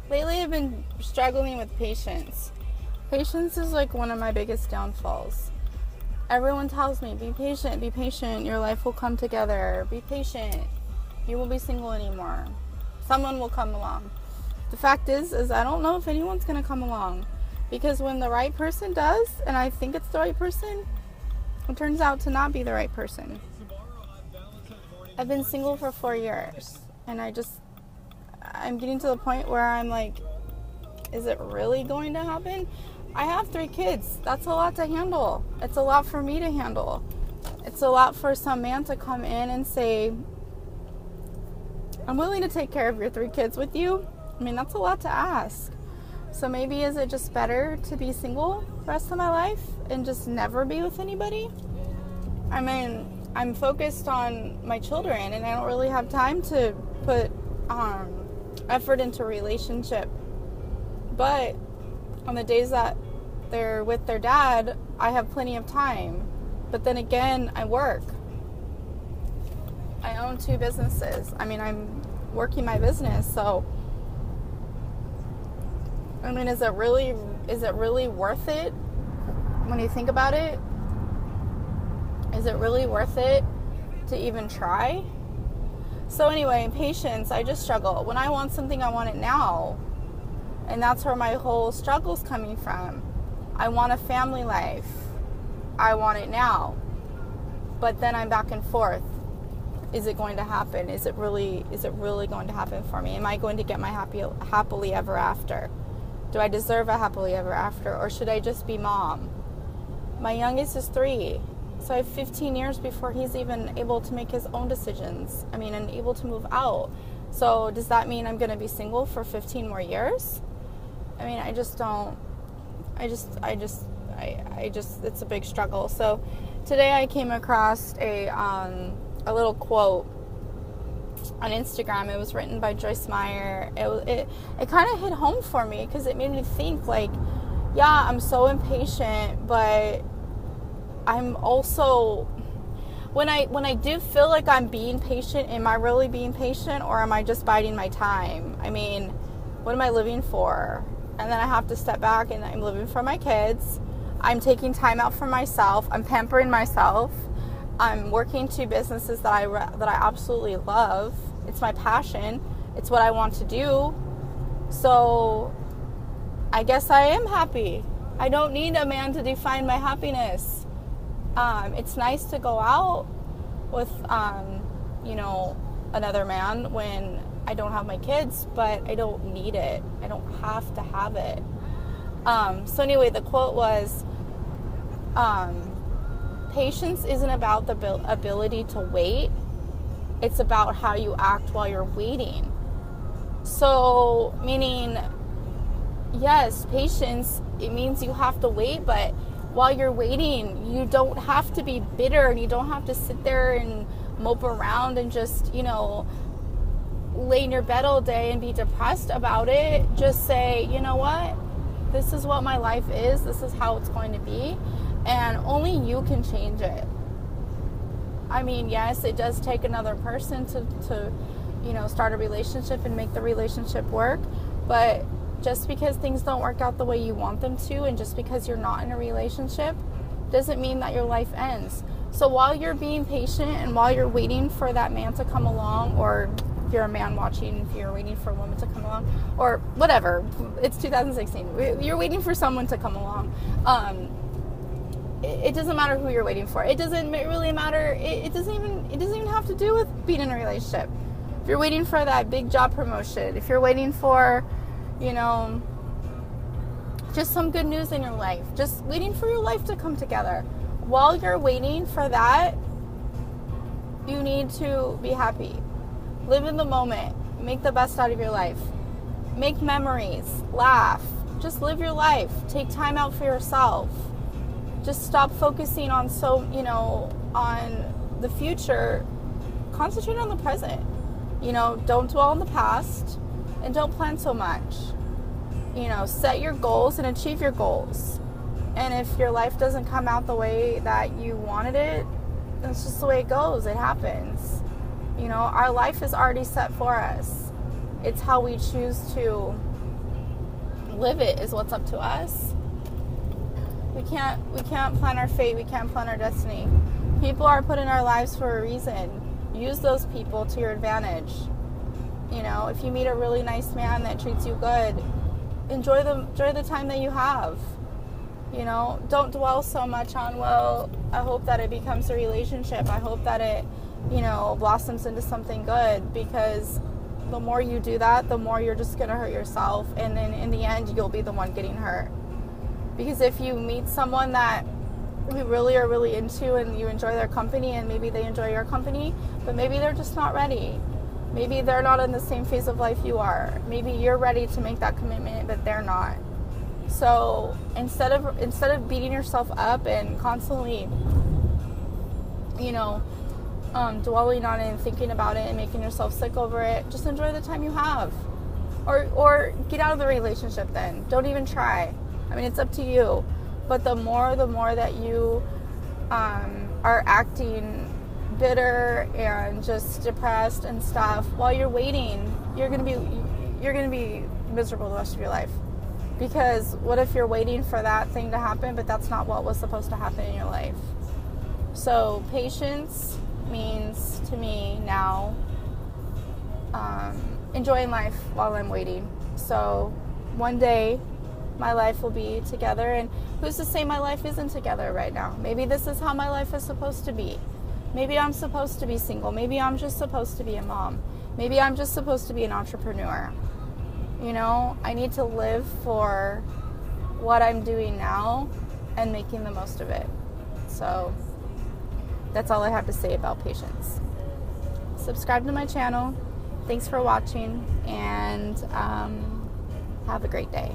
Lately I've been struggling with patience. Patience is like one of my biggest downfalls. Everyone tells me, be patient, your life will come together, be patient, you won't be single anymore. Someone will come along. The fact is I don't know if anyone's going to come along. Because when the right person does, and I think it's the right person, it turns out to not be the right person. I've been single for 4 years, and I'm getting to the point where I'm like, is it really going to happen? I have 3 kids. That's a lot to handle. It's a lot for me to handle. It's a lot for some man to come in and say, I'm willing to take care of your 3 kids with you. I mean, that's a lot to ask. So maybe is it just better to be single the rest of my life and just never be with anybody? I mean, I'm focused on my children, and I don't really have time to put effort into a relationship. But on the days that they're with their dad, I have plenty of time. But then again, I work. I own 2 businesses. I mean, I'm working my business, so I mean, is it really worth it when you think about it? Is it really worth it to even try? So anyway, patience, I just struggle. When I want something, I want it now. And that's where my whole struggle's coming from. I want a family life. I want it now. But then I'm back and forth. Is it going to happen? Is it really going to happen for me? Am I going to get my happily ever after? Do I deserve a happily ever after? Or should I just be mom? My youngest is 3. So I have 15 years before he's even able to make his own decisions. I mean, and able to move out. So does that mean I'm going to be single for 15 more years? I mean, it's a big struggle. So today I came across a little quote on Instagram. It was written by Joyce Meyer. It kind of hit home for me because it made me think, like, yeah, I'm so impatient, but I'm also, when I do feel like I'm being patient, am I really being patient, or am I just biding my time? I mean, what am I living for? And then I have to step back, and I'm living for my kids. I'm taking time out for myself. I'm pampering myself. I'm working 2 businesses that I absolutely love. It's my passion. It's what I want to do. So I guess I am happy. I don't need a man to define my happiness. It's nice to go out with, another man when I don't have my kids, but I don't need it. I don't have to have it. So anyway, the quote was, patience isn't about the ability to wait. It's about how you act while you're waiting. So, meaning, yes, patience, it means you have to wait, but while you're waiting, you don't have to be bitter, and you don't have to sit there and mope around and just, lay in your bed all day and be depressed about it. Just say, you know what? This is what my life is. This is how it's going to be. And only you can change it. I mean, yes, it does take another person to start a relationship and make the relationship work. But just because things don't work out the way you want them to, and just because you're not in a relationship, doesn't mean that your life ends. So while you're being patient and while you're waiting for that man to come along, or if you're a man watching, if you're waiting for a woman to come along, or whatever, it's 2016. You're waiting for someone to come along. It doesn't matter who you're waiting for. It doesn't really matter. It doesn't even have to do with being in a relationship. If you're waiting for that big job promotion, if you're waiting for, just some good news in your life, just waiting for your life to come together. While you're waiting for that, you need to be happy. Live in the moment. Make the best out of your life. Make memories. Laugh. Just live your life. Take time out for yourself. Just stop focusing on on the future. Concentrate on the present. Don't dwell on the past, and don't plan so much. Set your goals and achieve your goals. And if your life doesn't come out the way that you wanted it, that's just the way it goes. It happens. Our life is already set for us. It's how we choose to live it is what's up to us. We can't plan our fate. We can't plan our destiny. People are put in our lives for a reason. Use those people to your advantage. You know, if you meet a really nice man that treats you good, enjoy the time that you have. You know, don't dwell so much on, well, I hope that it becomes a relationship. I hope that it, you know, blossoms into something good, because the more you do that, the more you're just going to hurt yourself. And then in the end, you'll be the one getting hurt. Because if you meet someone that you really are really into and you enjoy their company, and maybe they enjoy your company, but maybe they're just not ready. Maybe they're not in the same phase of life you are. Maybe you're ready to make that commitment, but they're not. So instead of beating yourself up and constantly, you know, dwelling on it and thinking about it and making yourself sick over it, just enjoy the time you have. Or get out of the relationship then. Don't even try. I mean, it's up to you. But the more that you are acting bitter and just depressed and stuff while you're waiting, you're gonna be miserable the rest of your life. Because what if you're waiting for that thing to happen, but that's not what was supposed to happen in your life? So patience means to me now enjoying life while I'm waiting. So one day my life will be together, and who's to say my life isn't together right now? Maybe this is how my life is supposed to be. Maybe I'm supposed to be single. Maybe I'm just supposed to be a mom. Maybe I'm just supposed to be an entrepreneur. You know, I need to live for what I'm doing now and making the most of it. So that's all I have to say about patience. Subscribe to my channel. Thanks for watching, and have a great day.